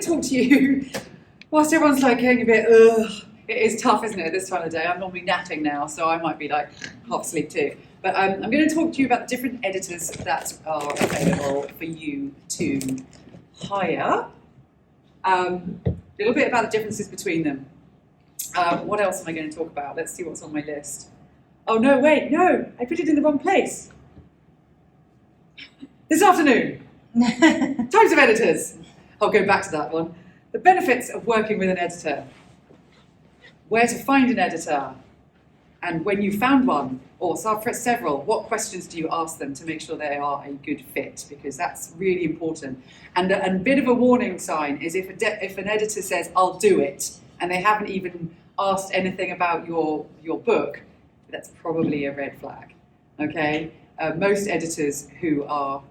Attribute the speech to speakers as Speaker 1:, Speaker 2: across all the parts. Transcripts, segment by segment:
Speaker 1: going to talk to you, whilst everyone's like getting a bit, ugh, it is tough, isn't it, at this time of the day? I'm normally napping now, so I might be like half asleep too. But I'm going to talk to you about the different editors that are available for you to hire. A little bit about the differences between them. What else am I going to talk about? Let's see what's on my list. Oh, no, wait, no, I put it in the wrong place. This afternoon, types of editors. I'll go back to that one. The benefits of working with an editor. Where to find an editor. And when you found one, or several, what questions do you ask them to make sure they are a good fit? Because that's really important. And a bit of a warning sign is if an editor says, I'll do it, and they haven't even asked anything about your book, that's probably a red flag, okay? Most editors who are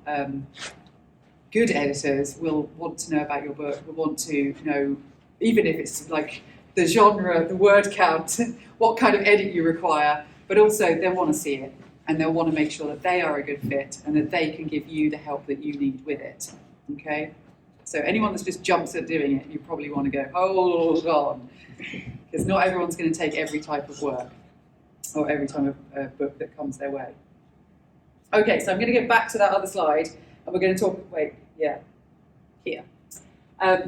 Speaker 1: good editors will want to know about your book, will want to know, even if it's like the genre, the word count, what kind of edit you require, but also they'll want to see it and they'll want to make sure that they are a good fit and that they can give you the help that you need with it, okay? So anyone that just jumps at doing it, you probably want to go, hold on, because not everyone's going to take every type of work or every type of book that comes their way. Okay, so I'm going to get back to that other slide and we're going to talk, here.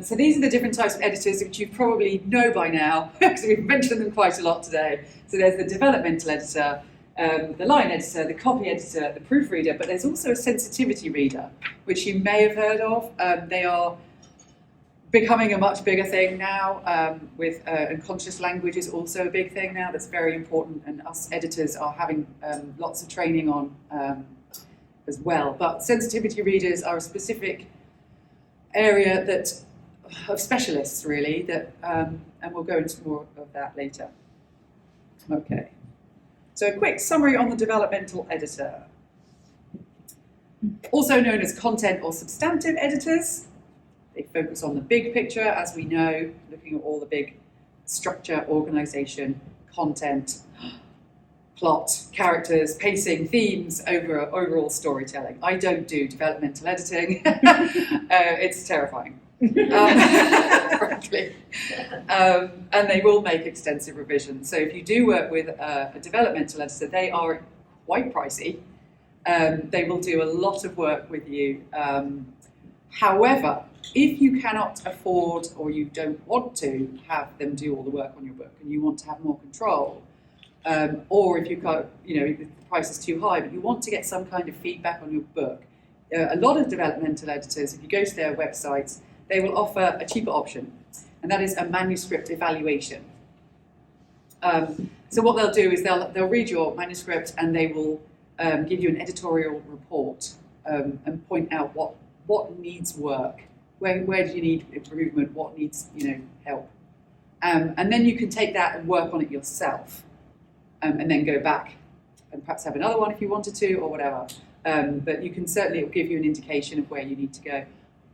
Speaker 1: So these are the different types of editors which you probably know by now, because we've mentioned them quite a lot today. So there's the developmental editor, the line editor, the copy editor, the proofreader, but there's also a sensitivity reader, which you may have heard of. They are becoming a much bigger thing now, and conscious language is also a big thing now that's very important, and us editors are having lots of training on as well. But sensitivity readers are a specific area of specialists, really, and we'll go into more of that later. Okay, so a quick summary on the developmental editor. Also known as content or substantive editors. They focus on the big picture, as we know, looking at all the big structure, organisation, content, plot, characters, pacing, themes, overall storytelling. I don't do developmental editing. It's terrifying, frankly. And they will make extensive revisions. So if you do work with a developmental editor, they are quite pricey. They will do a lot of work with you. However, if you cannot afford or you don't want to have them do all the work on your book and you want to have more control, or if you've got, the price is too high, but you want to get some kind of feedback on your book, a lot of developmental editors, if you go to their websites, they will offer a cheaper option, and that is a manuscript evaluation. So what they'll do is they'll read your manuscript and they will give you an editorial report and point out what needs work, where do you need improvement, what needs help, and then you can take that and work on it yourself. And then go back and perhaps have another one if you wanted to or whatever. But you can certainly, it will give you an indication of where you need to go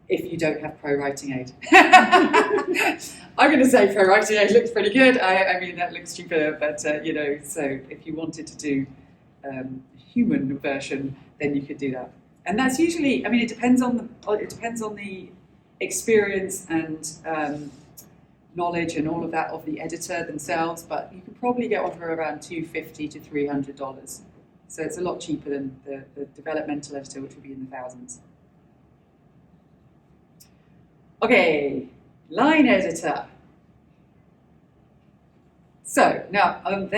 Speaker 1: if you don't have Pro Writing Aid. I'm going to say Pro Writing Aid looks pretty good. I mean, that looks cheaper, but so if you wanted to do a human version, then you could do that. And that's usually, it depends on the experience and knowledge and all of that of the editor themselves, but you can probably get one for around $250 to $300. So it's a lot cheaper than the developmental editor, which would be in the thousands. Okay, line editor. So now I'm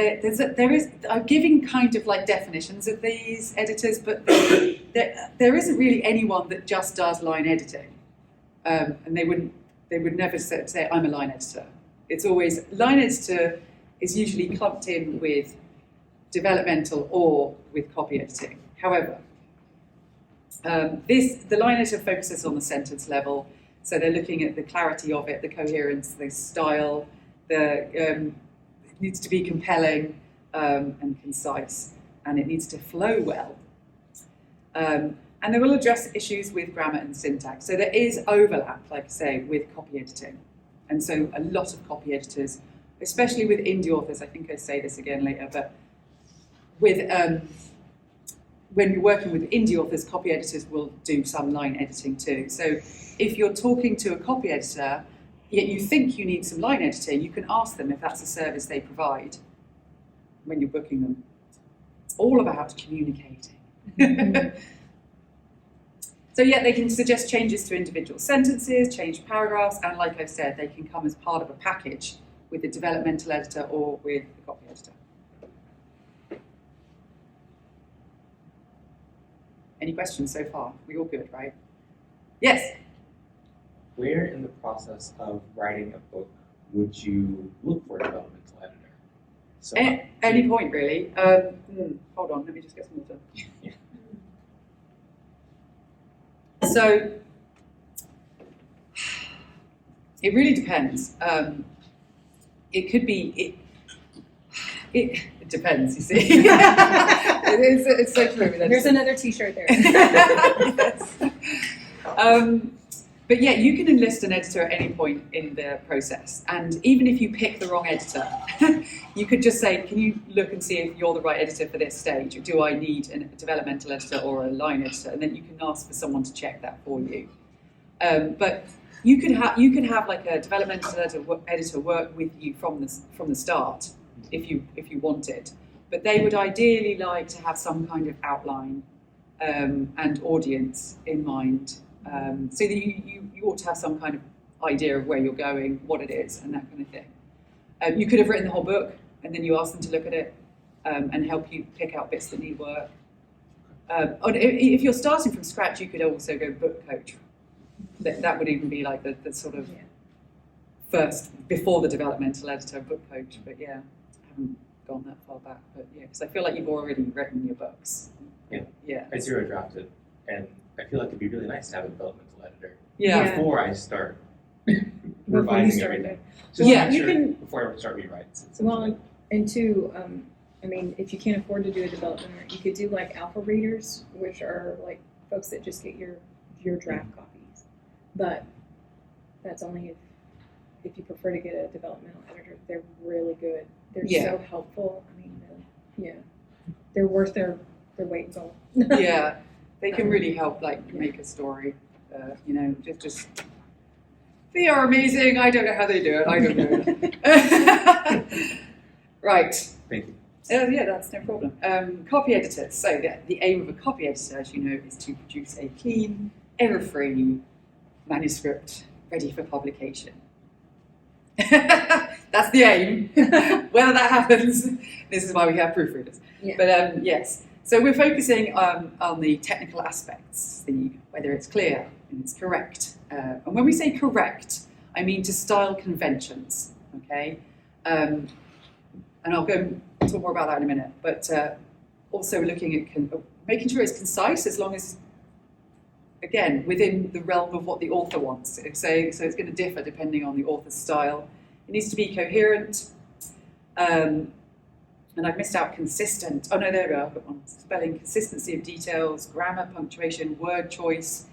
Speaker 1: giving kind of like definitions of these editors, but there isn't really anyone that just does line editing, and they would never say, I'm a line editor. It's always, line editor is usually clumped in with developmental or with copy editing. However, the line editor focuses on the sentence level, so they're looking at the clarity of it, the coherence, the style, it needs to be compelling and concise, and it needs to flow well. And they will address issues with grammar and syntax. So there is overlap, like I say, with copy editing. And so a lot of copy editors, especially with indie authors, I think I'll say this again later, but with when you're working with indie authors, copy editors will do some line editing too. So if you're talking to a copy editor, yet you think you need some line editing, you can ask them if that's a service they provide when you're booking them. It's all about communicating. So yeah, they can suggest changes to individual sentences, change paragraphs, and like I've said, they can come as part of a package with the developmental editor or with the copy editor. Any questions so far? We all good, right? Yes?
Speaker 2: Where in the process of writing a book would you look for a developmental editor? So,
Speaker 1: any point, really. Hold on, let me just get some water.
Speaker 2: Yeah.
Speaker 1: So, it really depends. It could be, it depends, you see. it's so true.
Speaker 3: There's another t-shirt there.
Speaker 1: Yes. But yeah, you can enlist an editor at any point in the process. And even if you pick the wrong editor, you could just say, can you look and see if you're the right editor for this stage? Or do I need a developmental editor or a line editor? And then you can ask for someone to check that for you. But you could have like a developmental editor work with you from the start if you wanted. But they would ideally like to have some kind of outline and audience in mind. So that you ought to have some kind of idea of where you're going, what it is, and that kind of thing. You could have written the whole book, and then you ask them to look at it and help you pick out bits that need work. If you're starting from scratch, you could also go book coach. That would even be like the sort of first, before the developmental editor, book coach. But yeah, I haven't gone that far back. But yeah, because I feel like you've already written your books. Yeah.
Speaker 2: I zero drafted, and I feel like it'd be really nice to have a developmental editor before I start revising everything. Just
Speaker 3: Yeah,
Speaker 2: make
Speaker 3: you
Speaker 2: sure
Speaker 3: can-
Speaker 2: before I start rewrites.
Speaker 3: Well, and two, I mean, if you can't afford to do a development, you could do like alpha readers, which are like folks that just get your draft copies. But that's only if you prefer to get a developmental editor. They're really good. They're so helpful. I mean, they're worth their weight in gold.
Speaker 1: Yeah, they can really help make a story. Just they are amazing. I don't know how they do it. I don't know. Right.
Speaker 2: Thank you.
Speaker 1: Yeah, that's no problem. Copy editors. So the aim of a copy editor, as you know, is to produce a clean, error-free manuscript ready for publication. That's the aim. Whether that happens, this is why we have proofreaders.
Speaker 3: Yeah.
Speaker 1: But yes, so we're focusing on the technical aspects, whether it's clear and it's correct. And when we say correct, I mean to style conventions, okay? And I'll go talk more about that in a minute. But also looking at making sure it's concise, as long as, again, within the realm of what the author wants. So it's going to differ depending on the author's style. It needs to be coherent. And I've missed out consistent. Oh no, there we are. I've got one. Spelling, consistency of details, grammar, punctuation, word choice,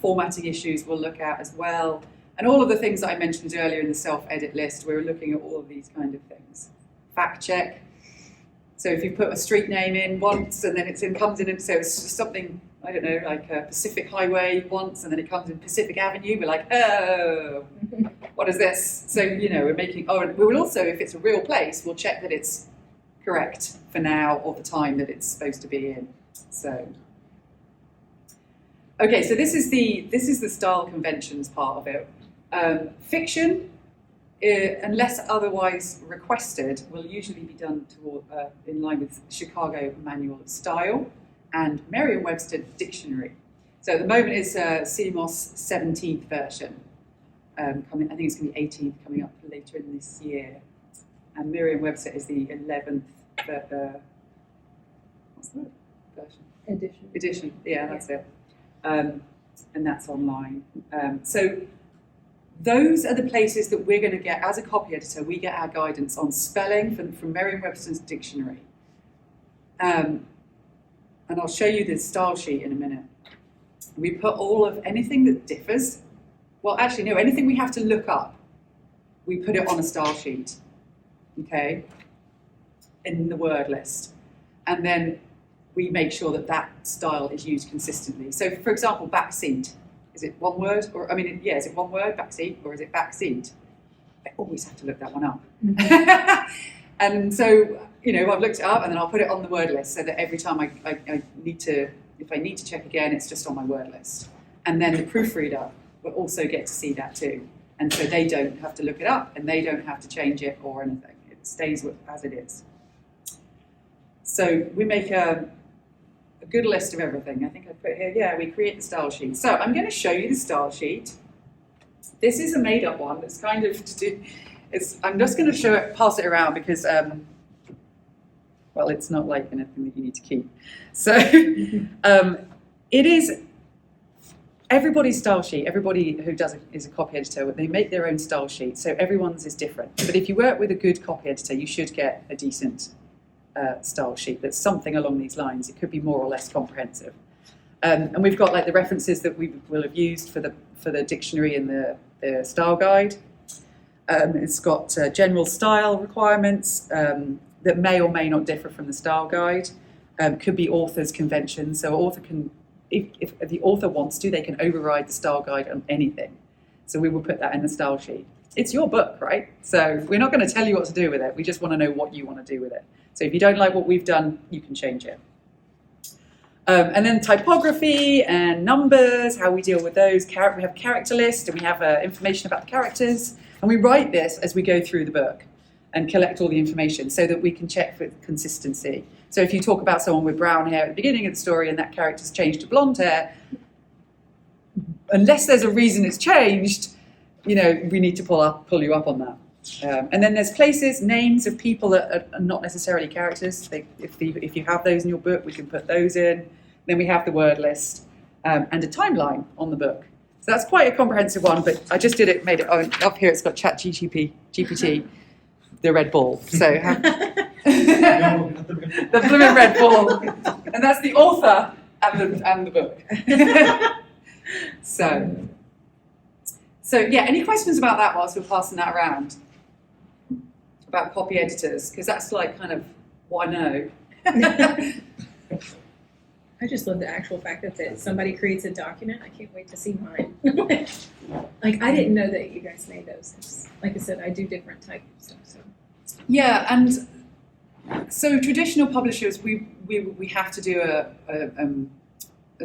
Speaker 1: formatting issues we'll look at as well. And all of the things that I mentioned earlier in the self-edit list, we're looking at all of these kind of things. Fact check. So if you put a street name in once and then comes in, so it's just something, I don't know, like Pacific Highway once, and then it comes in Pacific Avenue, we're like, oh, what is this? So, we're making, we will also, if it's a real place, we'll check that it's correct for now or the time that it's supposed to be in. So, okay, so this is the style conventions part of it. Fiction, unless otherwise requested, will usually be done in line with Chicago Manual of Style and Merriam-Webster Dictionary. So at the moment it's CMOS 17th version. Coming, I think it's going to be 18th coming up later in this year. And Merriam-Webster is the 11th what's the word? Version? Edition, yeah, that's it. And that's online. So those are the places that we're going to get, as a copy editor, we get our guidance on spelling from Merriam-Webster's dictionary. And I'll show you the style sheet in a minute. We put all of anything that differs. Well, actually, no, anything we have to look up, we put it on a style sheet, okay, in the word list. And then we make sure that that style is used consistently. So, for example, backseat. Is it one word? Or, I mean, yeah, is it one word, backseat, or is it backseat? I always have to look that one up. And so, you know, I've looked it up and then I'll put it on the word list so that every time I need to, if I need to check again, it's just on my word list. And then the proofreader will also get to see that too. And so they don't have to look it up and they don't have to change it or anything. It stays as it is. So we make a good list of everything. I think I put here, yeah, we create the style sheet. So I'm going to show you the style sheet. This is a made-up one. It's kind of to do. I'm just going to show it, pass it around because, well, it's not like anything that you need to keep. So it is everybody's style sheet. Everybody who does it is a copy editor. They make their own style sheet, so everyone's is different. But if you work with a good copy editor, you should get a decent style sheet that's something along these lines. It could be more or less comprehensive. And we've got like the references that we will have used for the dictionary and the style guide. It's got general style requirements that may or may not differ from the style guide. Could be author's conventions. So author can, if the author wants to, they can override the style guide on anything. So we will put that in the style sheet. It's your book, right? So we're not going to tell you what to do with it. We just want to know what you want to do with it. So if you don't like what we've done, you can change it. And then typography and numbers, how we deal with those. We have a character list and we have information about the characters. And we write this as we go through the book and collect all the information so that we can check for consistency. So if you talk about someone with brown hair at the beginning of the story and that character's changed to blonde hair, unless there's a reason it's changed, you know, we need to pull you up on that. And then there's places, names of people that are not necessarily characters. If you have those in your book, we can put those in. Then we have the word list and a timeline on the book. So that's quite a comprehensive one, but I just made it up here. It's got GPT, the red ball. So the blooming red ball, and that's the author and the book. So yeah. Any questions about that whilst we're passing that around? About copy editors, because that's like kind of what I know.
Speaker 3: I just love the actual fact that somebody creates a document. I can't wait to see mine. Like, I didn't know that you guys made those. 'Cause, like I said, I do different type of stuff. So.
Speaker 1: Yeah, and so traditional publishers, we have to do a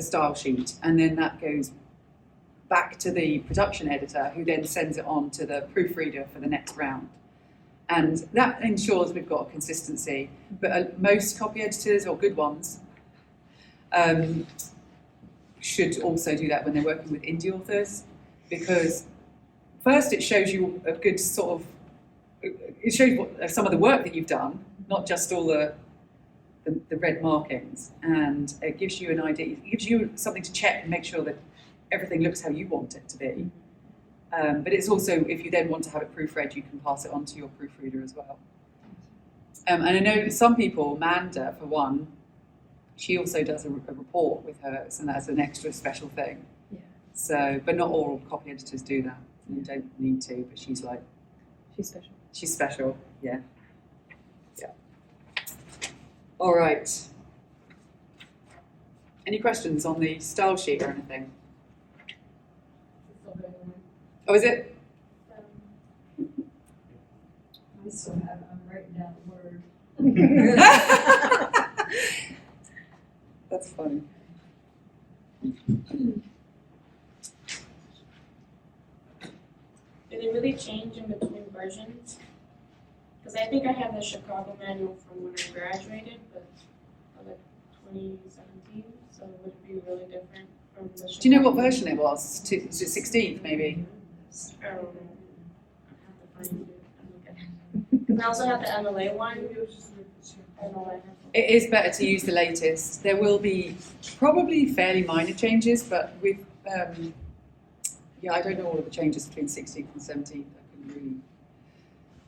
Speaker 1: style sheet, and then that goes back to the production editor, who then sends it on to the proofreader for the next round. And that ensures we've got a consistency. But most copy editors, or good ones, should also do that when they're working with indie authors, because first it shows you a good sort of, it shows some of the work that you've done, not just all the red markings, and it gives you an idea, it gives you something to check and make sure that everything looks how you want it to be. But it's also, if you then want to have it proofread, you can pass it on to your proofreader as well. And I know some people, Manda for one, she also does a report with hers, and that's an extra special thing.
Speaker 3: Yeah.
Speaker 1: So, but not all copy editors do that. You don't need to, but she's
Speaker 3: special.
Speaker 1: She's special, yeah. Yeah. All right. Any questions on the style sheet or anything? Oh, is it?
Speaker 4: I still have, I'm writing down the word.
Speaker 1: That's funny.
Speaker 5: Do they really change in between versions? Because I think I have the Chicago manual from when I graduated, but like 2017, so would it be really different from the Chicago?
Speaker 1: Do you know what version it was? Is it 16th maybe?
Speaker 5: I don't know. I have to find it and look at it. Because I also have the MLA one. I know I have.
Speaker 1: It is better to use the latest. There will be probably fairly minor changes, but with yeah, I don't know all of the changes between 16th and 17th. I couldn't really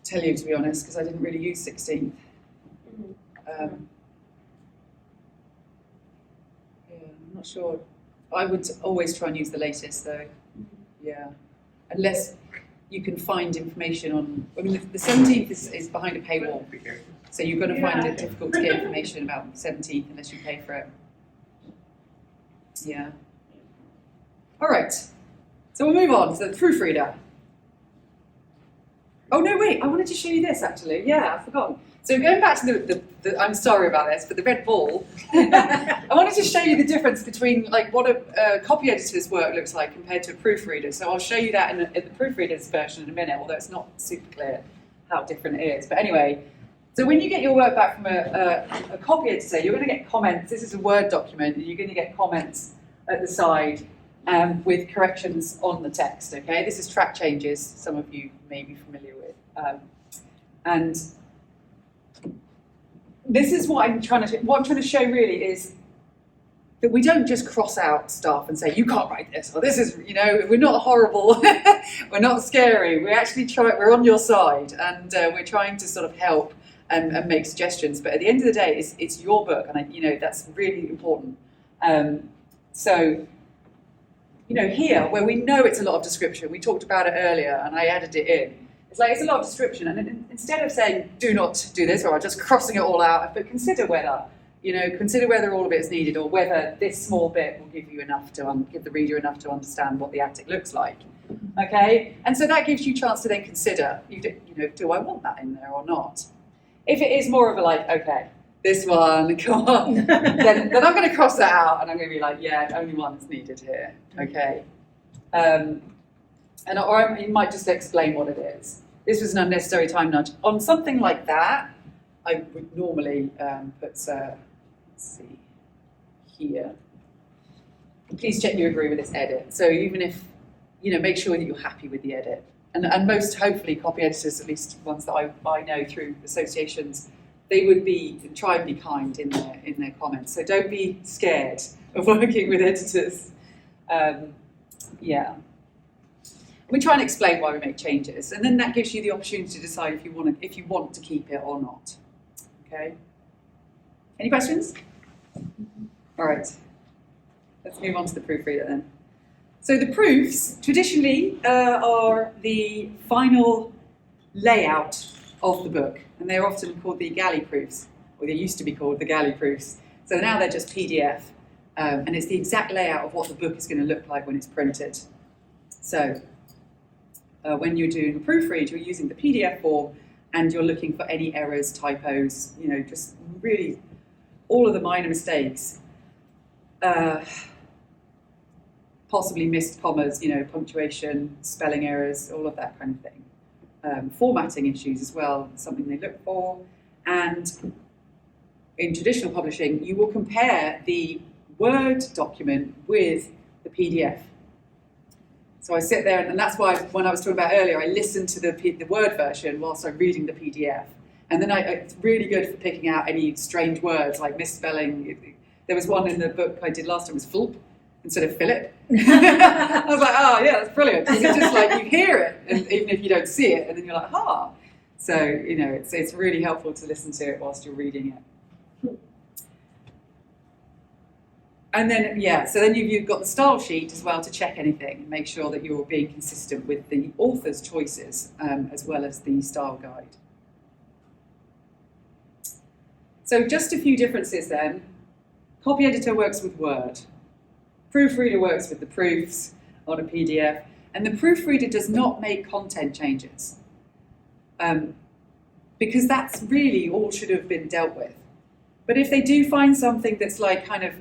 Speaker 1: tell you, to be honest, because I didn't really use 16th. Yeah, I'm not sure. I would always try and use the latest, though. Yeah, unless you can find information on. I mean, the 17th is behind a paywall. So you're going to find it difficult to get information about the 17th unless you pay for it. Yeah. All right. So we'll move on to the proofreader. Oh no, wait! I wanted to show you this actually. Yeah, I've forgotten. So going back to the I'm sorry about this, but the red ball. I wanted to show you the difference between like what a copy editor's work looks like compared to a proofreader. So I'll show you that in the proofreader's version in a minute, although it's not super clear how different it is. But anyway, so when you get your work back from a copy editor, you're going to get comments. This is a Word document, and you're going to get comments at the side with corrections on the text. Okay, this is track changes. Some of you may be familiar with, and this is what I'm trying to show really is that we don't just cross out stuff and say you can't write this or this is, you know, we're not horrible, we're not scary. We actually we're on your side, and we're trying to sort of help and make suggestions. But at the end of the day, it's your book, and you know that's really important. So, you know, here where we know it's a lot of description, we talked about it earlier, and I added it in. It's like it's a lot of description, and then instead of saying do not do this or just crossing it all out, but consider whether all of it is needed, or whether this small bit will give you enough to give the reader enough to understand what the attic looks like. Okay, and so that gives you a chance to then consider, do I want that in there or not? If it is more of a like, okay, this one, come on, then I'm going to cross that out, and I'm going to be like, yeah, only one is needed here. Okay. Or you might just explain what it is. This was an unnecessary time nudge. On something like that, I would normally put, let's see, here. Please check you agree with this edit. So even if, make sure that you're happy with the edit. And most, hopefully, copy editors, at least ones that I know through associations, they would try and be kind in their comments. So don't be scared of working with editors. Yeah. We try and explain why we make changes, and then that gives you the opportunity to decide if you want to keep it or not. Okay. Any questions? All right. Let's move on to the proofreader then. So the proofs traditionally are the final layout of the book, and they're often called the galley proofs, or they used to be called the galley proofs. So now they're just PDF, and it's the exact layout of what the book is going to look like when it's printed. So when you're doing a proofread, you're using the PDF form, and you're looking for any errors, typos, just really all of the minor mistakes, possibly missed commas, punctuation, spelling errors, all of that kind of thing. Formatting issues as well, something they look for. And in traditional publishing, you will compare the Word document with the PDF. So I sit there, and that's why when I was talking about earlier, I listened to the Word version whilst I'm reading the PDF. And then it's really good for picking out any strange words like misspelling. There was one in the book I did last time, was Fulp instead of Philip. I was like, oh yeah, that's brilliant. Because it's just like you hear it, and even if you don't see it, and then you're like, ah. So, it's really helpful to listen to it whilst you're reading it. And then, so then you've got the style sheet as well to check anything and make sure that you're being consistent with the author's choices as well as the style guide. So just a few differences then. Copy editor works with Word. Proofreader works with the proofs on a PDF. And the proofreader does not make content changes because that's really all should have been dealt with. But if they do find something that's like kind of,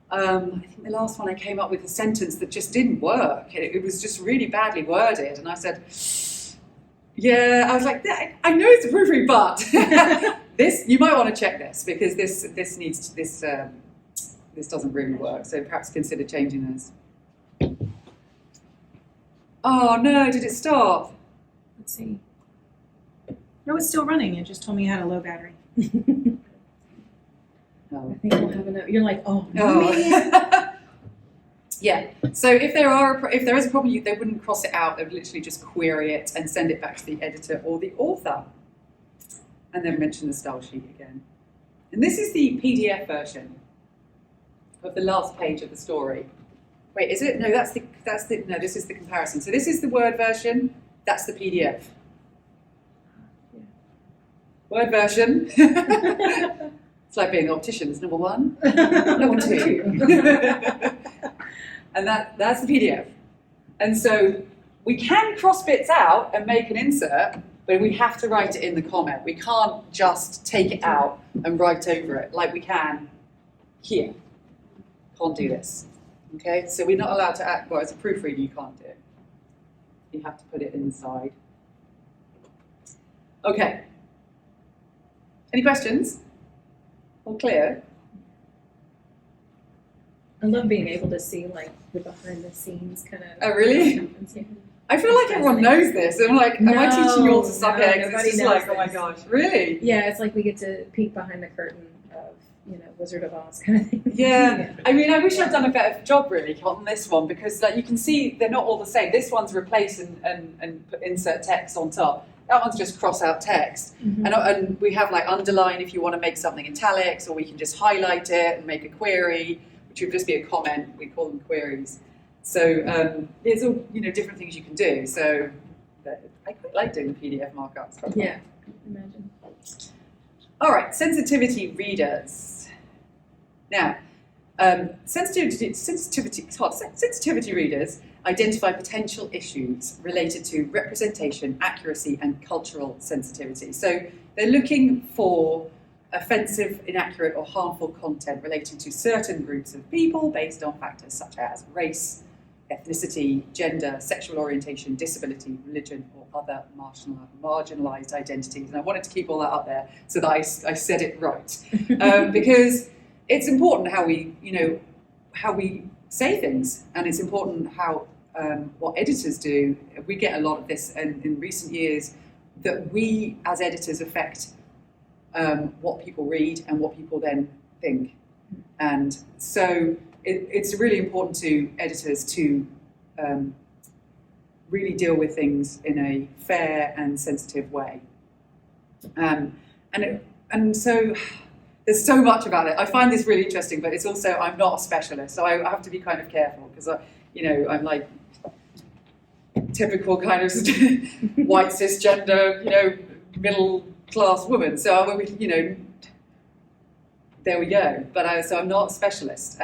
Speaker 1: I think the last one I came up with a sentence that just didn't work. It was just really badly worded. And I said, I was like, I know it's a proofread, but this, you might want to check this because this doesn't really work. So perhaps consider changing this. Oh no, did it stop?
Speaker 3: Let's see. No, it's still running. It just told me I had a low battery.
Speaker 1: Oh.
Speaker 3: I think we'll have enough. You're like, oh man.
Speaker 1: Yeah. So if there is a problem, they wouldn't cross it out. They would literally just query it and send it back to the editor or the author, and then mention the style sheet again. And this is the PDF version of the last page of the story. Wait, is it? No, no, this is the comparison. So this is the Word version. That's the PDF. Word version. It's like being opticians, number 1, number 2. And that's the PDF. And so we can cross bits out and make an insert, but we have to write it in the comment. We can't just take it out and write over it like we can here. Can't do this. Okay, so we're not allowed to act, well, as a proofreader you can't do it. You have to put it inside. Okay. Any questions? All clear?
Speaker 3: I love being able to see like the behind the scenes kind of.
Speaker 1: Oh, really? I feel like everyone knows this. I'm like, am I teaching you all to suck eggs?
Speaker 3: Nobody
Speaker 1: It's just
Speaker 3: knows
Speaker 1: like, oh my
Speaker 3: this.
Speaker 1: gosh, really?
Speaker 3: Yeah, it's like we get to peek behind the curtain of, Wizard of Oz kind of thing.
Speaker 1: Yeah. I mean, I wish I'd done a better job really on this one because like you can see they're not all the same. This one's replace and insert text on top. That one's just cross out text.
Speaker 3: Mhm.
Speaker 1: And we have like underline if you want to make something italics, or we can just highlight it and make a query, which would just be a comment. We call them queries. So there's all different things you can do. So I quite like doing the PDF markups.
Speaker 3: Yeah, imagine.
Speaker 1: All right, sensitivity readers. Now, sensitivity readers identify potential issues related to representation, accuracy, and cultural sensitivity. So they're looking for offensive, inaccurate, or harmful content relating to certain groups of people based on factors such as race, ethnicity, gender, sexual orientation, disability, religion, or other marginalised identities. And I wanted to keep all that up there so that I said it right. Because it's important how we say things, and it's important how what editors do. We get a lot of this in recent years, that we as editors affect what people read and what people then think. And so it's really important to editors to really deal with things in a fair and sensitive way. And so there's so much about it. I find this really interesting, but it's also, I'm not a specialist, so I have to be kind of careful because I'm like typical kind of white cisgender, middle class woman. So there we go. But so I'm not a specialist,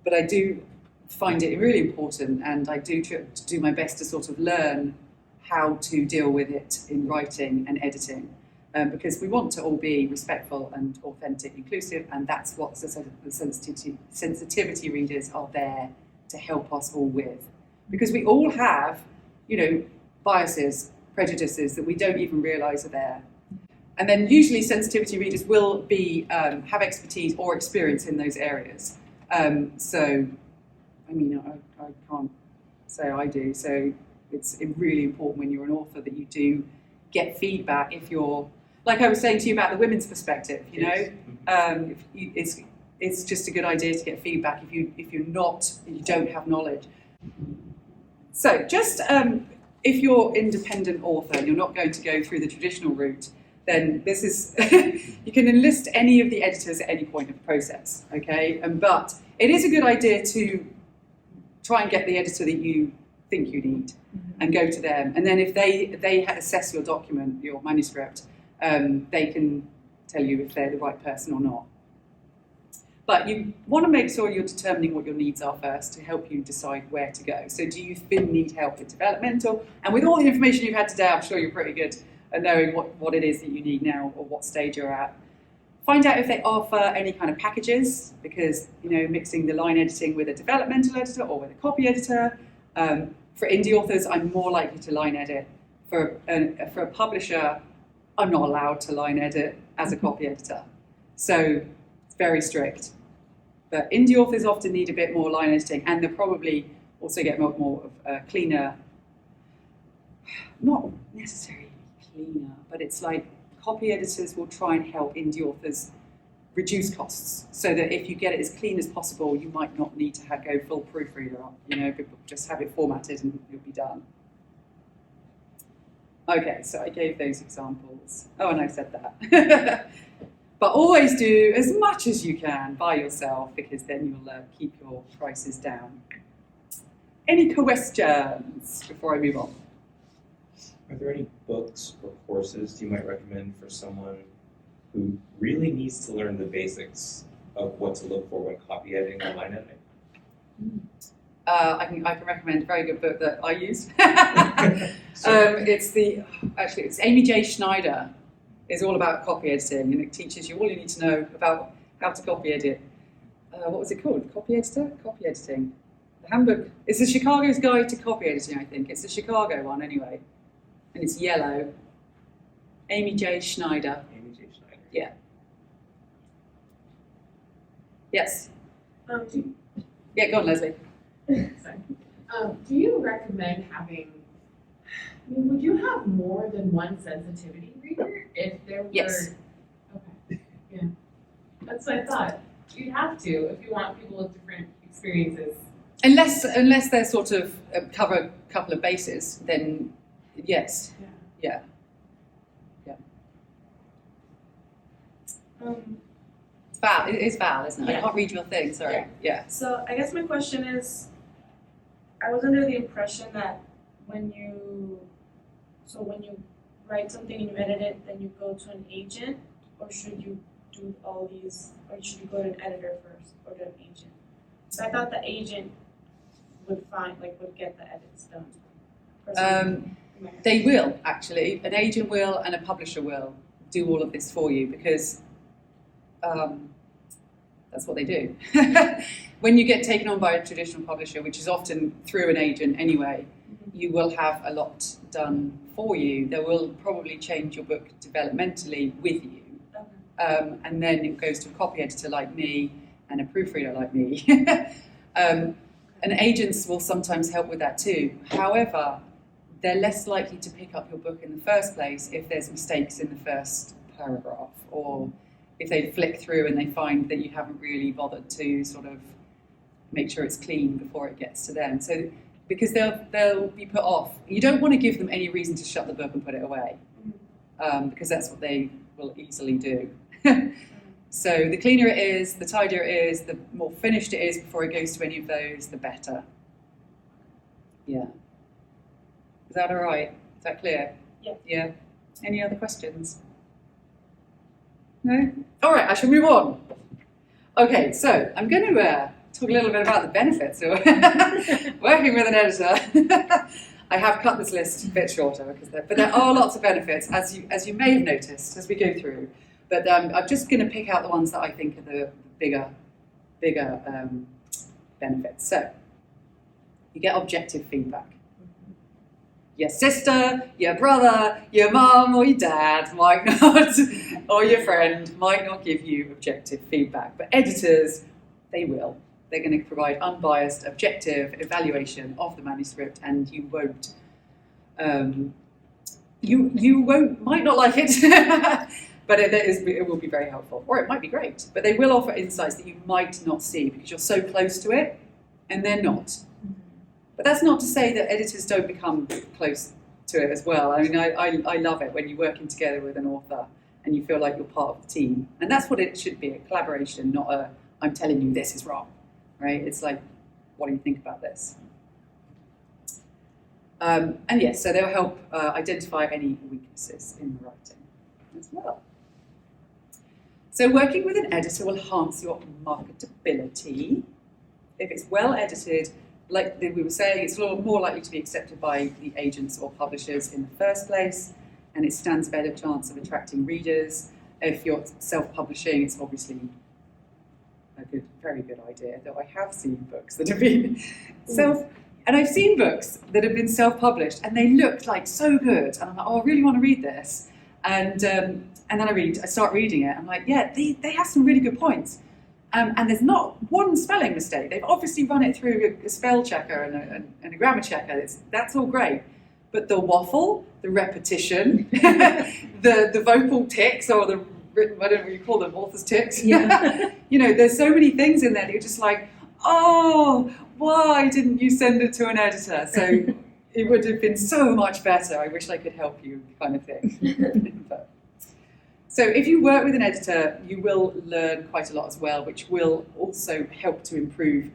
Speaker 1: but I do find it really important, and I do do my best to sort of learn how to deal with it in writing and editing, because we want to all be respectful and authentic, inclusive, and that's what the sensitivity readers are there to help us all with. Because we all have, biases, prejudices that we don't even realise are there. And then usually sensitivity readers will be have expertise or experience in those areas. So, I mean, I can't say I do. So it's really important when you're an author that you do get feedback. If you're, like I was saying to you about the women's perspective, it's just a good idea to get feedback if you don't have knowledge. So just if you're independent author and you're not going to go through the traditional route, then this is, you can enlist any of the editors at any point of the process, okay? But it is a good idea to try and get the editor that you think you need and go to them. And then if they assess your document, your manuscript, they can tell you if they're the right person or not. But you want to make sure you're determining what your needs are first to help you decide where to go. So do you need help with developmental? And with all the information you've had today, I'm sure you're pretty good at knowing what it is that you need now or what stage you're at. Find out if they offer any kind of packages, because mixing the line editing with a developmental editor or with a copy editor. For indie authors, I'm more likely to line edit. For a publisher, I'm not allowed to line edit as a copy editor. So it's very strict. But indie authors often need a bit more line editing, and they'll probably also get more of a cleaner, not necessarily cleaner, but it's like copy editors will try and help indie authors reduce costs, so that if you get it as clean as possible, you might not need to go full proofreader on, just have it formatted and you'll be done. Okay, so I gave those examples. Oh, and I said that. But always do as much as you can by yourself, because then you'll keep your prices down. Any questions before I move on?
Speaker 2: Are there any books or courses you might recommend for someone who really needs to learn the basics of what to look for when copy editing or line editing?
Speaker 1: I can recommend a very good book that I use. It's Amy J. Schneider. It's all about copy editing, and it teaches you all you need to know about how to copy edit. What was it called? Copy editing. The handbook. It's the Chicago's Guide to Copy Editing, I think. It's the Chicago one anyway, and it's yellow. Amy J. Schneider.
Speaker 2: Amy J. Schneider.
Speaker 1: Yeah. Yes. Yeah, go on, Leslie.
Speaker 6: Sorry. Do you recommend having, would you have more than one sensitivity reader if there were?
Speaker 1: Yes.
Speaker 6: Okay, yeah. That's what I thought. You'd have to if you want people with different experiences.
Speaker 1: Unless they're sort of cover a couple of bases, then yes. Yeah. It's Val. It is Val, isn't it?
Speaker 5: Yeah.
Speaker 1: I can't read your thing. Sorry. Yeah.
Speaker 5: So I guess my question is, I was under the impression that when you write something and you edit it, then you go to an agent, or should you do all these, or should you go to an editor first, or to an agent? So I thought the agent would get the edits done. Personally.
Speaker 1: They will actually. An agent will, and a publisher will do all of this for you because that's what they do. When you get taken on by a traditional publisher, which is often through an agent anyway, you will have a lot done for you. They will probably change your book developmentally with you. And then it goes to a copy editor like me and a proofreader like me. And agents will sometimes help with that too. However, they're less likely to pick up your book in the first place if there's mistakes in the first paragraph, or if they flick through and they find that you haven't really bothered to sort of make sure it's clean before it gets to them. So, because they'll be put off. You don't want to give them any reason to shut the book and put it away, because that's what they will easily do. So the cleaner it is, the tidier it is, the more finished it is before it goes to any of those, the better. Yeah. Is that all right? Is that clear?
Speaker 5: Yeah.
Speaker 1: Yeah. Any other questions? No? All right, I shall move on. Okay, so I'm going to talk a little bit about the benefits of working with an editor. I have cut this list a bit shorter, but there are lots of benefits, as you may have noticed as we go through. But I'm just going to pick out the ones that I think are the bigger benefits. So, you get objective feedback. Your sister, your brother, your mum or your dad might not, or your friend might not give you objective feedback. But editors, they will. They're going to provide unbiased, objective evaluation of the manuscript, and you won't. Might not like it, but it will be very helpful, or it might be great. But they will offer insights that you might not see because you're so close to it, and they're not. But that's not to say that editors don't become close to it as well. I mean, I love it when you're working together with an author and you feel like you're part of the team. And that's what it should be, a collaboration, not a, I'm telling you this is wrong, right? It's like, what do you think about this? And yes, so they'll help identify any weaknesses in the writing as well. So working with an editor will enhance your marketability. If it's well edited, like we were saying, it's a lot more likely to be accepted by the agents or publishers in the first place, and it stands a better chance of attracting readers. If you're self-publishing, it's obviously a very good idea, though I have seen books that have been and I've seen books that have been self-published, and they looked like so good, and I'm like, oh, I really want to read this, and then I start reading it, I'm like, yeah, they have some really good points. And there's not one spelling mistake. They've obviously run it through a spell checker and a grammar checker. That's all great. But the waffle, the repetition, the vocal tics, or the written, I don't know what you call them, author's tics.
Speaker 3: Yeah.
Speaker 1: There's so many things in there that you're just like, oh, why didn't you send it to an editor? So it would have been so much better. I wish I could help you, kind of thing. So if you work with an editor, you will learn quite a lot as well, which will also help to improve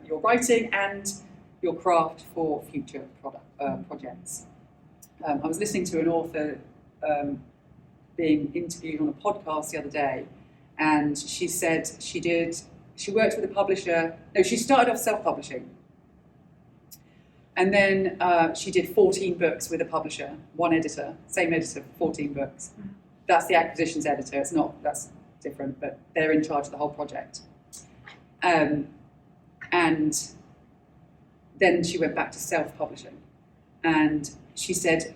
Speaker 1: your writing and your craft for future projects. I was listening to an author being interviewed on a podcast the other day, and she said she worked with a publisher. No, she started off self-publishing, and then she did 14 books with a publisher, one editor, same editor for 14 books. That's the acquisitions editor. That's different, but they're in charge of the whole project. And then she went back to self-publishing, and she said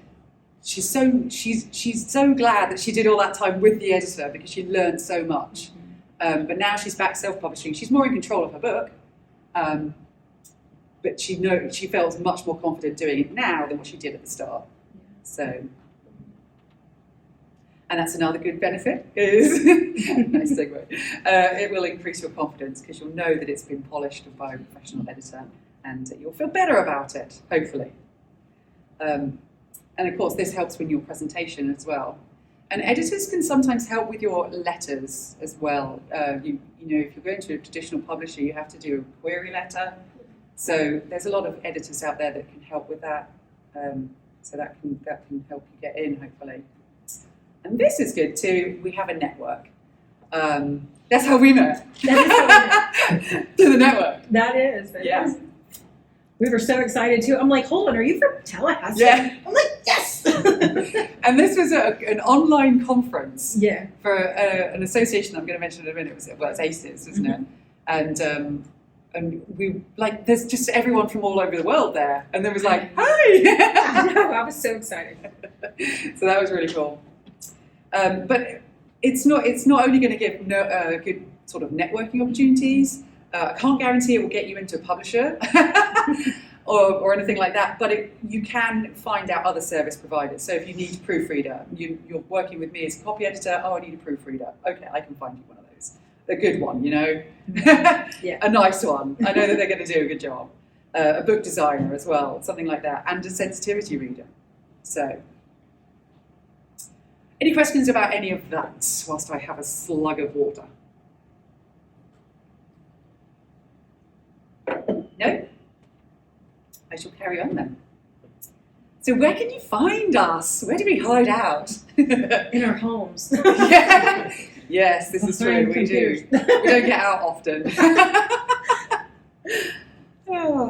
Speaker 1: she's so glad that she did all that time with the editor because she learned so much. But now she's back self-publishing. She's more in control of her book, but she feels much more confident doing it now than what she did at the start. So, and that's another good benefit is nice segue. It will increase your confidence because you'll know that it's been polished by a professional editor, and you'll feel better about it, hopefully. And of course, this helps with your presentation as well. And editors can sometimes help with your letters as well. You know, if you're going to a traditional publisher, you have to do a query letter. So there's a lot of editors out there that can help with that. So that can help you get in, hopefully. And this is good too. We have a network. That's how we met. To the network.
Speaker 3: That is.
Speaker 1: Yeah.
Speaker 3: We were so excited too. I'm like, hold on, are you from Tallahassee?
Speaker 1: Yeah.
Speaker 3: I'm like, yes.
Speaker 1: And this was an online conference.
Speaker 3: Yeah.
Speaker 1: For an association I'm going to mention in a minute. It's ACES, isn't it? And we there's just everyone from all over the world there, and there was like,
Speaker 3: I
Speaker 1: hi.
Speaker 3: know. I was so excited.
Speaker 1: So that was really cool. But it's not only going to give good sort of networking opportunities. I can't guarantee it will get you into a publisher or anything like that, but you can find out other service providers. So if you need a proofreader, you're working with me as a copy editor, I need a proofreader. Okay, I can find you one of those. A good one, you know?
Speaker 3: Yeah.
Speaker 1: A nice one. I know that they're going to do a good job. A book designer as well, something like that, and a sensitivity reader. So, any questions about any of that whilst I have a slug of water? No? I shall carry on then. So where can you find us? Where do we hide out?
Speaker 3: In our homes.
Speaker 1: Yeah. Yes, this is true.
Speaker 3: Behind
Speaker 1: We
Speaker 3: computers.
Speaker 1: do. We don't get out often.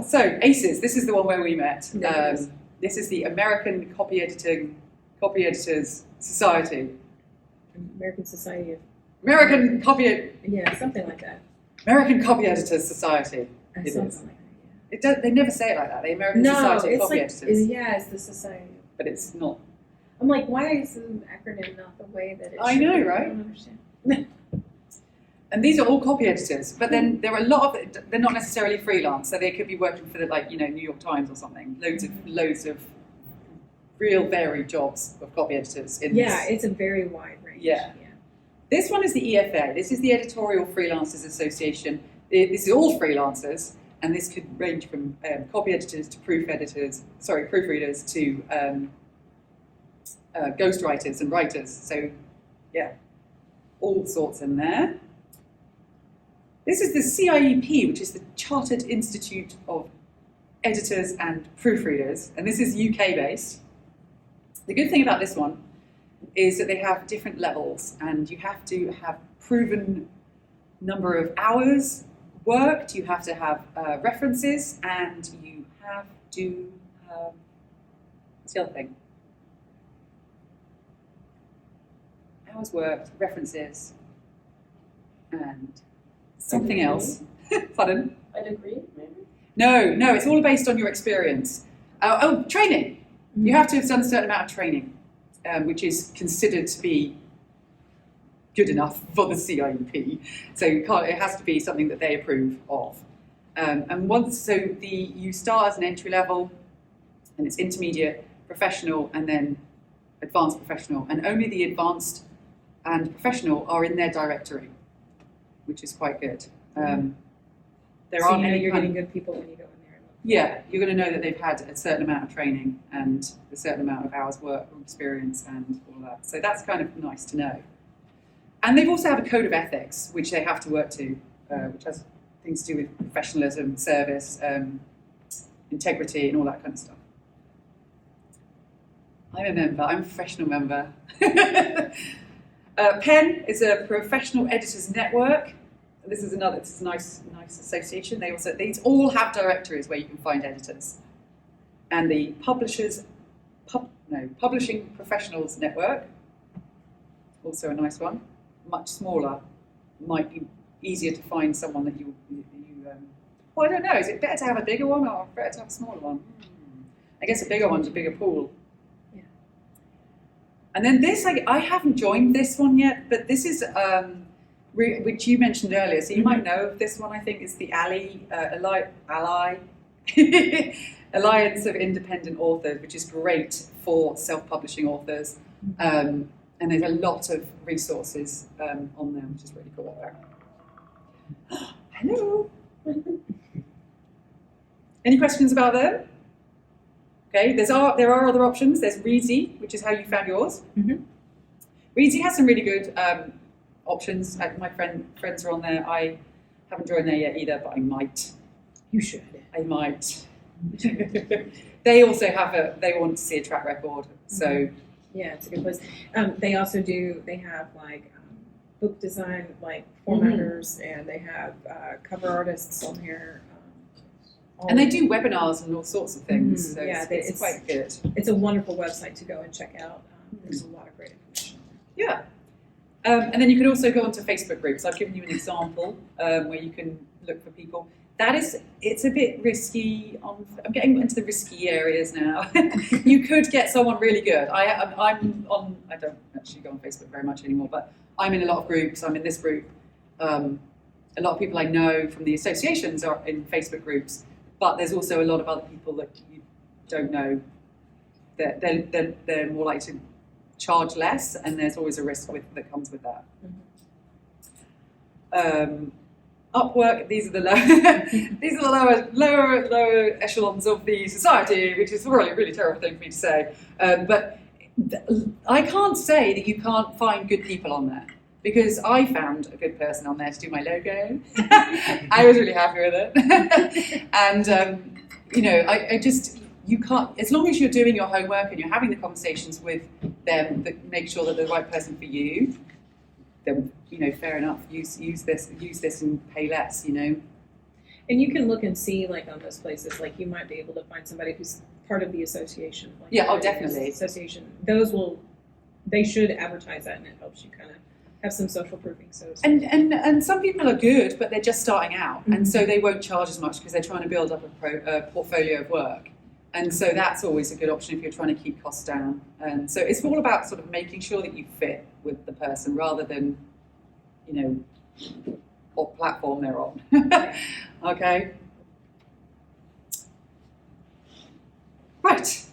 Speaker 1: So ACES, this is the one where we met. This is the American Copy Editors Society.
Speaker 3: American Society of
Speaker 1: American Copy
Speaker 3: something like that.
Speaker 1: American Copy Editors Society. It
Speaker 3: Something
Speaker 1: is.
Speaker 3: like that,
Speaker 1: They never say it like that. The American
Speaker 3: no,
Speaker 1: Society of
Speaker 3: it's
Speaker 1: Copy
Speaker 3: like
Speaker 1: Editors.
Speaker 3: it's the society.
Speaker 1: But it's not.
Speaker 3: I'm like, why is the acronym not the way that it
Speaker 1: I
Speaker 3: should
Speaker 1: know,
Speaker 3: be?
Speaker 1: right?
Speaker 3: I don't understand.
Speaker 1: And these are all copy editors, but then there are a lot of they're not necessarily freelance, so they could be working for the New York Times or something. Loads of real varied jobs of copy editors.
Speaker 3: It's a very wide range.
Speaker 1: Yeah. This one is the EFA. This is the Editorial Freelancers Association. This is all freelancers, and this could range from copy editors to proofreaders to ghostwriters and writers. So, yeah, all sorts in there. This is the CIEP, which is the Chartered Institute of Editors and Proofreaders, and this is UK based. The good thing about this one is that they have different levels, and you have to have proven number of hours worked, you have to have references, and you have to have, what's the other thing? Hours worked, references, and something else. Pardon?
Speaker 5: A degree, maybe?
Speaker 1: No, it's all based on your experience. Training. You have to have done a certain amount of training, which is considered to be good enough for the CIEP. So it has to be something that they approve of. You start as an entry level, and it's intermediate, professional, and then advanced professional. And only the advanced and professional are in their directory, which is quite good. There aren't any
Speaker 3: you're
Speaker 1: kind
Speaker 3: getting good people when you go in there.
Speaker 1: Yeah, you're going to know that they've had a certain amount of training and a certain amount of hours work or experience and all of that. So that's kind of nice to know. And they've also have a code of ethics, which they have to work to, which has things to do with professionalism, service, integrity, and all that kind of stuff. I'm a member. I'm a professional member. PEN is a professional editors network. This is a nice association. These all have directories where you can find editors. And the Publishing Professionals Network, also a nice one, much smaller, might be easier to find someone that you well, I don't know, is it better to have a bigger one or better to have a smaller one? I guess a bigger one's a bigger pool.
Speaker 3: Yeah.
Speaker 1: And then this, I haven't joined this one yet, but this is, which you mentioned earlier, so you might know of this one, I think it's the Alliance of Independent Authors, which is great for self-publishing authors. And there's a lot of resources on there, which is really cool. Hello. Any questions about them? Okay, there are other options. There's Reedsy, which is how you found yours.
Speaker 3: Mm-hmm.
Speaker 1: Reedsy has some really good options. My friends are on there. I haven't joined there yet either, but I might.
Speaker 3: You should.
Speaker 1: I might. They also they want to see a track record, so.
Speaker 3: Yeah, it's a good place. They have like book design, like formatters, and they have cover artists on here.
Speaker 1: And they do webinars and all sorts of things. So
Speaker 3: yeah,
Speaker 1: it's quite good.
Speaker 3: It's a wonderful website to go and check out. There's a lot of great information.
Speaker 1: Yeah. And then you can also go onto Facebook groups. I've given you an example where you can look for people. It's a bit risky. I'm getting into the risky areas now. You could get someone really good. I don't actually go on Facebook very much anymore, but I'm in a lot of groups. I'm in this group. A lot of people I know from the associations are in Facebook groups, but there's also a lot of other people that you don't know. They're more likely to charge less, and there's always a risk that comes with that. Upwork, these are the lower echelons of the society, which is really, really terrible thing for me to say. But I can't say that you can't find good people on there, because I found a good person on there to do my logo. I was really happy with it. And, you can't, as long as you're doing your homework and you're having the conversations with them that make sure that they're the right person for you, then, fair enough, use this and pay less, And
Speaker 3: you can look and see, like, on those places, like, you might be able to find somebody who's part of the association. Like,
Speaker 1: yeah, oh, definitely.
Speaker 3: Association. They should advertise that, and it helps you kind of have some social proofing.
Speaker 1: And some people are good, but they're just starting out, and so they won't charge as much because they're trying to build up a portfolio of work. And so that's always a good option if you're trying to keep costs down. And so it's all about sort of making sure that you fit with the person rather than, what platform they're on. Okay. Right.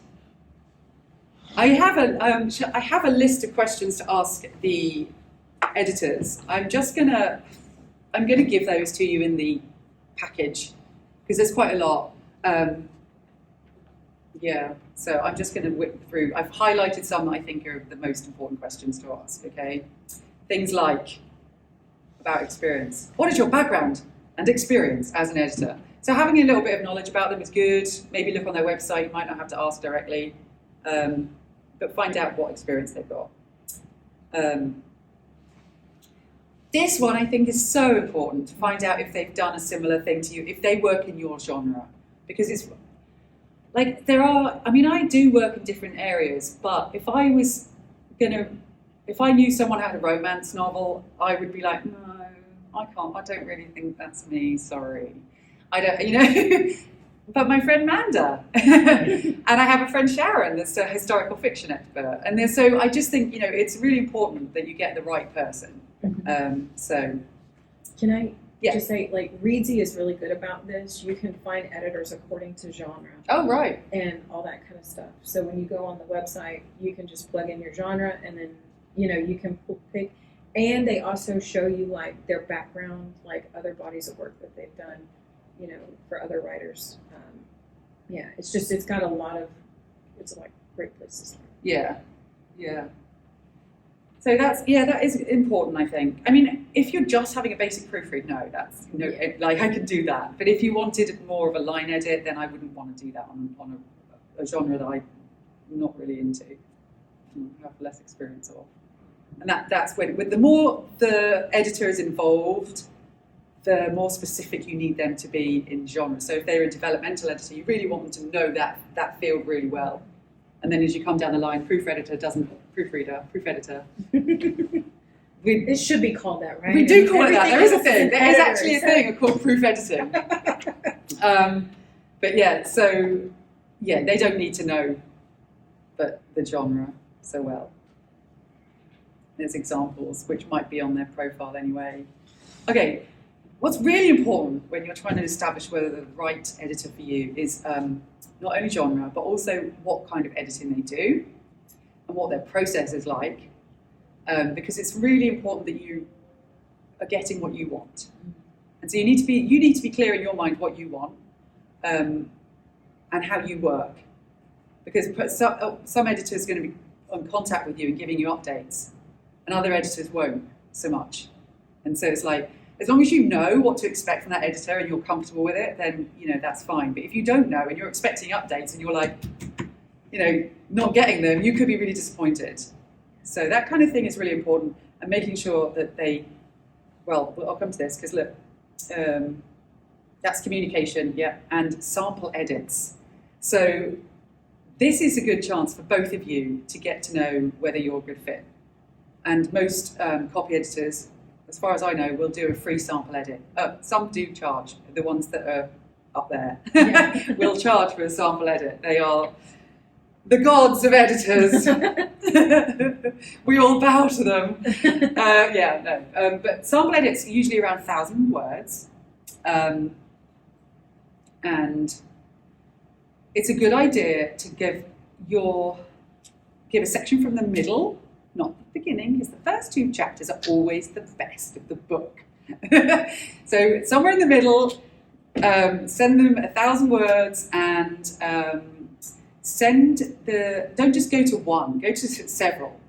Speaker 1: I have a list of questions to ask the editors. I'm gonna give those to you in the package because there's quite a lot. Yeah, so I'm just going to whip through. I've highlighted some that I think are the most important questions to ask, okay? Things like, about experience. What is your background and experience as an editor? So having a little bit of knowledge about them is good. Maybe look on their website. You might not have to ask directly, but find out what experience they've got. This one I think is so important, to find out if they've done a similar thing to you, if they work in your genre, because it's like I do work in different areas, but if I knew someone had a romance novel, I would be like, no, I can't, I don't really think that's me, sorry. I don't, but my friend Manda, and I have a friend Sharon that's a historical fiction expert, and so I just think, it's really important that you get the right person. So.
Speaker 3: Can I
Speaker 1: Yeah.
Speaker 3: just say, like, Reedsy is really good about this. You can find editors according to genre.
Speaker 1: Oh, right.
Speaker 3: And all that kind of stuff. So when you go on the website, you can just plug in your genre, and then, you can pick. And they also show you, like, their background, like, other bodies of work that they've done, for other writers. It's got a lot of, it's like great places.
Speaker 1: Yeah. So that is important, I think. I mean, if you're just having a basic proofread, I can do that. But if you wanted more of a line edit, then I wouldn't want to do that on a genre that I'm not really into. have less experience of. And that's when, with the more the editor is involved, the more specific you need them to be in genre. So if they're a developmental editor, you really want them to know that field really well. And then as you come down the line, proofreader.
Speaker 3: It should be called that, right?
Speaker 1: We do call it that. There is a
Speaker 3: Everything
Speaker 1: thing.
Speaker 3: else
Speaker 1: There is
Speaker 3: an
Speaker 1: actually a
Speaker 3: editor,
Speaker 1: thing called proof editing. But yeah, so yeah, they don't need to know the genre so well. There's examples which might be on their profile anyway. Okay, what's really important when you're trying to establish whether the right editor for you is not only genre, but also what kind of editing they do and what their process is like. Because it's really important that you are getting what you want, and so you need to be clear in your mind what you want and how you work. Because some editors are going to be on contact with you and giving you updates, and other editors won't so much. And so it's like, as long as you know what to expect from that editor and you're comfortable with it, then that's fine. But if you don't know and you're expecting updates and you're like, not getting them, you could be really disappointed. So that kind of thing is really important, and making sure that I'll come to this because look, that's communication, yeah, and sample edits. So this is a good chance for both of you to get to know whether you're a good fit. And most copy editors, as far as I know, will do a free sample edit. Some do charge, the ones that are up there will charge for a sample edit. They are the gods of editors. We all bow to them. But sample edits are usually around 1,000 words. And it's a good idea to give a section from the middle, not the beginning, because the first 2 chapters are always the best of the book. So somewhere in the middle, send them 1,000 words and don't just go to one, go to several,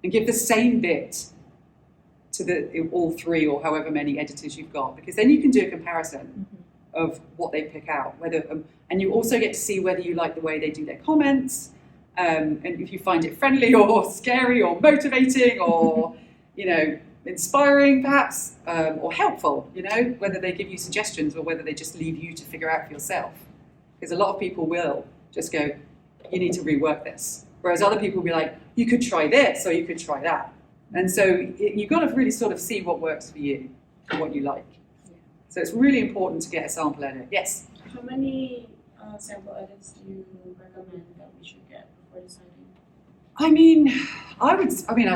Speaker 1: and give the same bit to all 3 or however many editors you've got, because then you can do a comparison of what they pick out, and you also get to see whether you like the way they do their comments, and if you find it friendly or scary or motivating or inspiring perhaps, or helpful, whether they give you suggestions or whether they just leave you to figure out for yourself. Because a lot of people will just go, you need to rework this. Whereas other people will be like, you could try this or you could try that. And so you've got to really sort of see what works for you and what you like. So it's really important to get a sample edit. Yes?
Speaker 5: How many sample edits do you recommend that we should get before deciding?
Speaker 1: I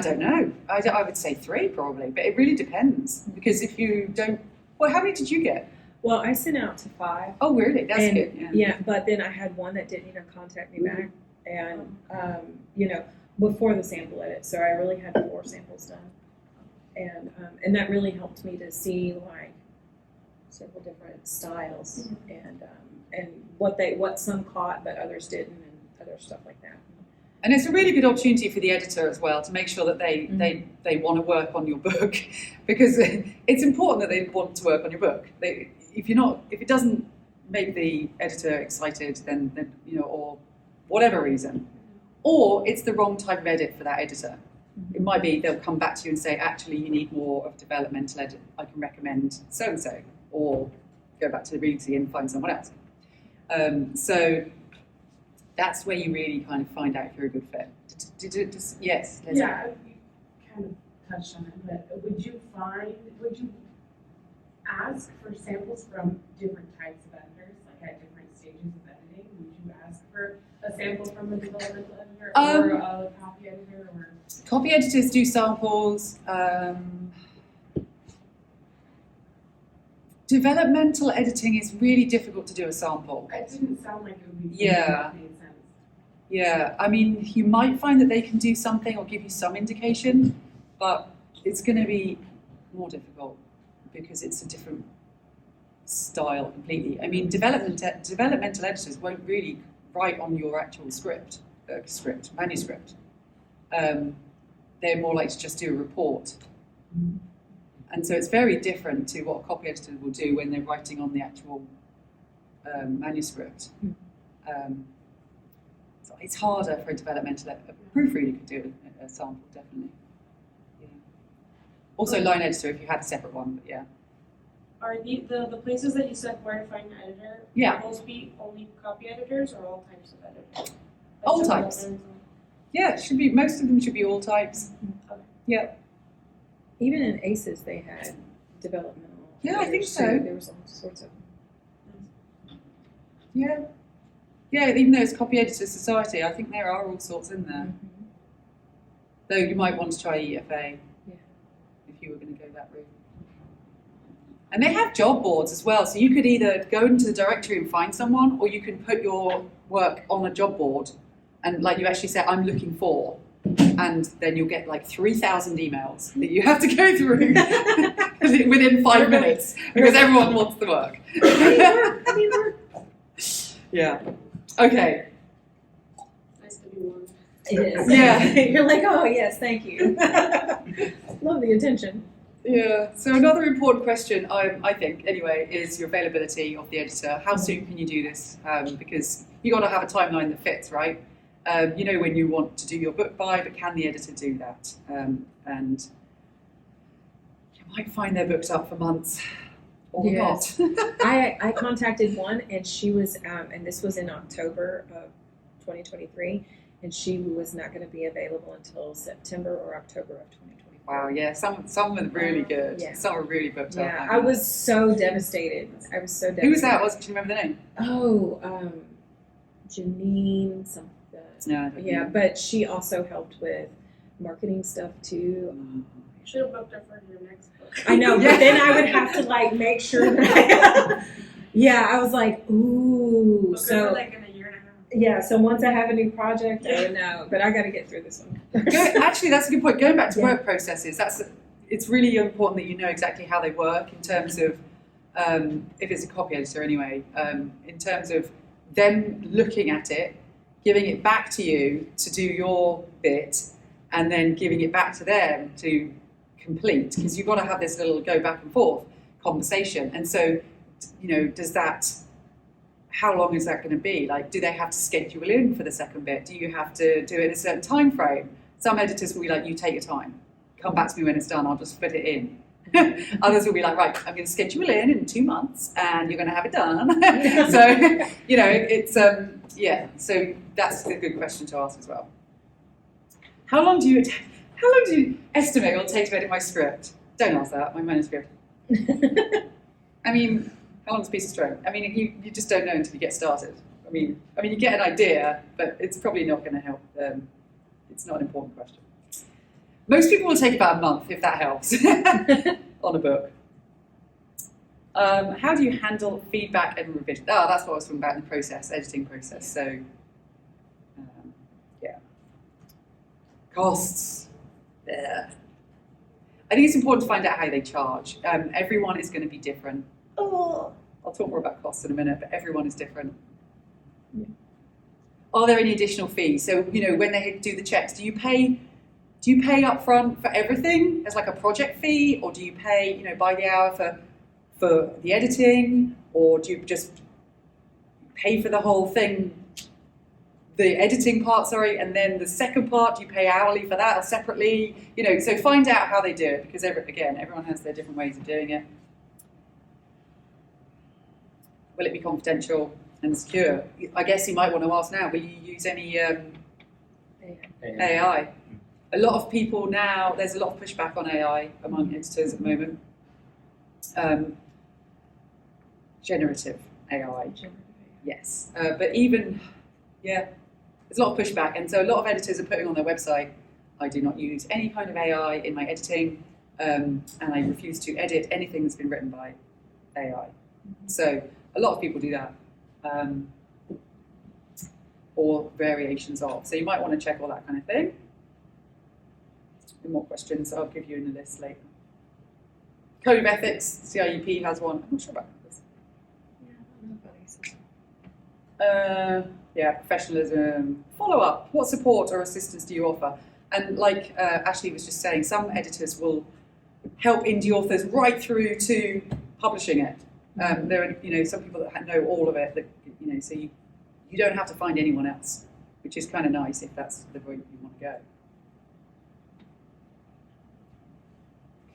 Speaker 1: don't know. I would say 3 probably, but it really depends. Because if you don't, well, how many did you get?
Speaker 3: Well, I sent out to 5.
Speaker 1: Oh, really? That's
Speaker 3: and,
Speaker 1: good.
Speaker 3: Yeah, but then I had one that didn't even contact me back, and before the sample edit. So I really had 4 samples done, and that really helped me to see like several different styles and what some caught but others didn't, and other stuff like that.
Speaker 1: And it's a really good opportunity for the editor as well to make sure that they want to work on your book, because it's important that they want to work on your book. If it doesn't make the editor excited, then or whatever reason, or it's the wrong type of edit for that editor. It might be they'll come back to you and say, actually, you need more of developmental edit. I can recommend so and so, or go back to the Readsy and find someone else. So that's where you really kind of find out if you're a good fit. Yes, Leslie?
Speaker 6: Yeah, you kind of touched on it, but would you ask for samples from different types of editors, like at different stages of editing? Would you ask for a sample from a developmental editor or a copy editor? Or
Speaker 1: Copy editors do samples. Developmental editing is really difficult to do a sample.
Speaker 6: it didn't sound like it would be
Speaker 1: Yeah.
Speaker 6: that made sense.
Speaker 1: Yeah, I mean, you might find that they can do something or give you some indication, but it's going to be more difficult because it's a different style completely. I mean, developmental editors won't really write on your actual manuscript. They're more like to just do a report. And so it's very different to what a copy editor will do when they're writing on the actual manuscript. So it's harder for a developmental. A proofreader could do a sample, definitely. Yeah. Also, line editor if you had a separate one, but yeah.
Speaker 5: Are the places that you said where to find an editor,
Speaker 1: Yeah.
Speaker 5: will those be only copy editors or all types of editors?
Speaker 1: All types. Yeah, it should be. Most of them should be all types.
Speaker 5: Okay.
Speaker 1: Yeah.
Speaker 3: Even in ACES, they had developmental.
Speaker 1: Yeah, I think
Speaker 3: editors,
Speaker 1: so.
Speaker 3: There was all sorts of.
Speaker 1: Yeah. Yeah, even though it's Copy Editor Society, I think there are all sorts in there. Though you might want to try EFA if you were going to go that route. And they have job boards as well, so you could either go into the directory and find someone, or you can put your work on a job board and like you actually say, I'm looking for, and then you'll get like 3,000 emails that you have to go through within 5 minutes because everyone wants the work. Yeah. Okay.
Speaker 5: Nice to be one.
Speaker 3: It is.
Speaker 1: Yeah.
Speaker 3: You're like, oh yes, thank you. Love the attention.
Speaker 1: Yeah. So another important question, I think, anyway, is your availability of the editor. How soon can you do this? Because you got to have a timeline that fits, right? You know when you want to do your book by, but can the editor do that? And you might find their books up for months or
Speaker 3: Yes.
Speaker 1: not.
Speaker 3: I contacted one, and she was, and this was in October of 2023, and she was not going to be available until September or October of 2024.
Speaker 1: Wow. Yeah. Some were really good.
Speaker 3: Yeah.
Speaker 1: Some were really booked up.
Speaker 3: Yeah, I was so devastated. I was so devastated.
Speaker 1: Who was that? Do you remember the name?
Speaker 3: Oh, Janine something.
Speaker 1: No, I don't
Speaker 3: Yeah,
Speaker 1: know.
Speaker 3: but she also helped with marketing stuff too.
Speaker 5: You should have booked her for your next book.
Speaker 3: I know,
Speaker 1: Yeah.
Speaker 3: but then I would have to like make sure that yeah, I was like, ooh.
Speaker 5: Book her for
Speaker 3: So
Speaker 5: like in a year and a half.
Speaker 3: yeah, so once I have a new project, I would know. But I got to get through this one first.
Speaker 1: Actually, that's a good point. Going back to
Speaker 3: Yeah.
Speaker 1: work processes, it's really important that you know exactly how they work in terms of, if it's a copy editor anyway, in terms of them looking at it, giving it back to you to do your bit, and then giving it back to them to complete, because you've got to have this little go back and forth conversation. And so, how long is that going to be? Like, do they have to schedule in for the second bit? Do you have to do it in a certain time frame? Some editors will be like, you take your time. Come back to me when it's done, I'll just fit it in. Others will be like, right, I'm going to schedule in 2 months and you're going to have it done. So, it's, so that's a good question to ask as well. How long do you estimate it'll take to edit my script? Don't ask that, my manuscript. I mean, how long's a piece of string? I mean, you just don't know until you get started. I mean, you get an idea, but it's probably not going to help. It's not an important question. Most people will take about a month, if that helps, on a book. How do you handle feedback and revision? Oh, that's what I was talking about in the editing process. So, costs. Yeah. I think it's important to find out how they charge. Everyone is going to be different. Oh, I'll talk more about costs in a minute, but everyone is different.
Speaker 3: Yeah.
Speaker 1: Are there any additional fees? So, when they do the checks, do you pay up front for everything as like a project fee, or do you pay, by the hour for the editing, or do you just pay for the whole thing, the editing part, and then the second part, do you pay hourly for that or separately? So find out how they do it, because everyone has their different ways of doing it. Will it be confidential and secure? I guess you might want to ask now, will you use any AI? A lot of people now, there's a lot of pushback on AI among editors at the moment. Generative AI, yes. But even, there's a lot of pushback. And so a lot of editors are putting on their website, I do not use any kind of AI in my editing, and I refuse to edit anything that's been written by AI. So a lot of people do that. Or variations of. So you might want to check all that kind of thing. More questions, I'll give you in a list later. Code of Ethics, CIUP has one. I'm not sure about this. Professionalism. Follow-up. What support or assistance do you offer? And like Ashley was just saying, some editors will help indie authors right through to publishing it. There are, some people that know all of it. That, so you don't have to find anyone else. which is kind of nice if that's the route you want to go.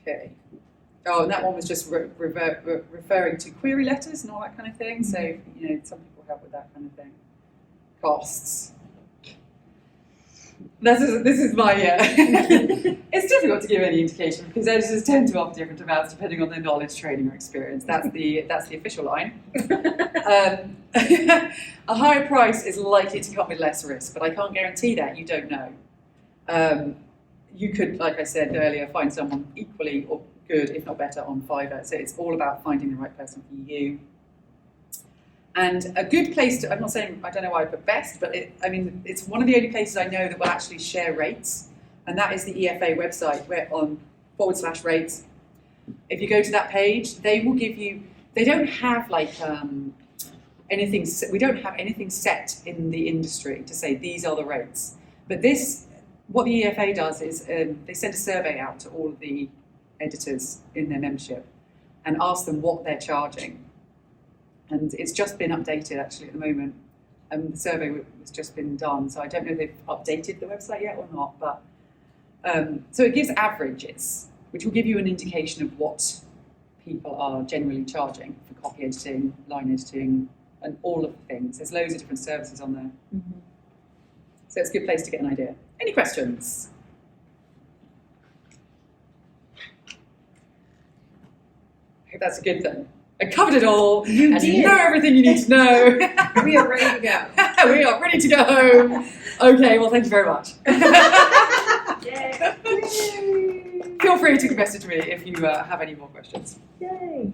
Speaker 1: Okay. Oh, and that one was just referring to query letters and all that kind of thing. So, you know, some people help with that kind of thing. Costs. This is my, it's difficult to give any indication because editors tend to offer different amounts depending on their knowledge, training, or experience. That's the official line. A higher price is likely to come with less risk, but I can't guarantee that. You don't know. You could, like I said earlier, find someone equally or good, if not better, on Fiverr. So it's all about finding the right person for you. And a good place to, I'm not saying, I don't know why I put best, but it's one of the only places I know that will actually share rates. And that is the EFA website, where on /rates. If you go to that page, they will give you, they don't have like anything, we don't have anything set in the industry to say these are the rates. But this, what the EFA does is they send a survey out to all of the editors in their membership and ask them what they're charging. And it's just been updated actually at the moment. The survey has just been done, so I don't know if they've updated the website yet or not. But so it gives averages, which will give you an indication of what people are generally charging for copy editing, line editing, and all of the things. There's loads of different services on there.
Speaker 3: Mm-hmm.
Speaker 1: So it's a good place to get an idea. Any questions? I hope that's a good thing. I covered it all. You know everything you need to know.
Speaker 3: We are ready to go.
Speaker 1: We are ready to go home. Okay, well, thank you very much.
Speaker 3: Yay.
Speaker 1: Feel free to message me if you have any more questions.
Speaker 3: Yay.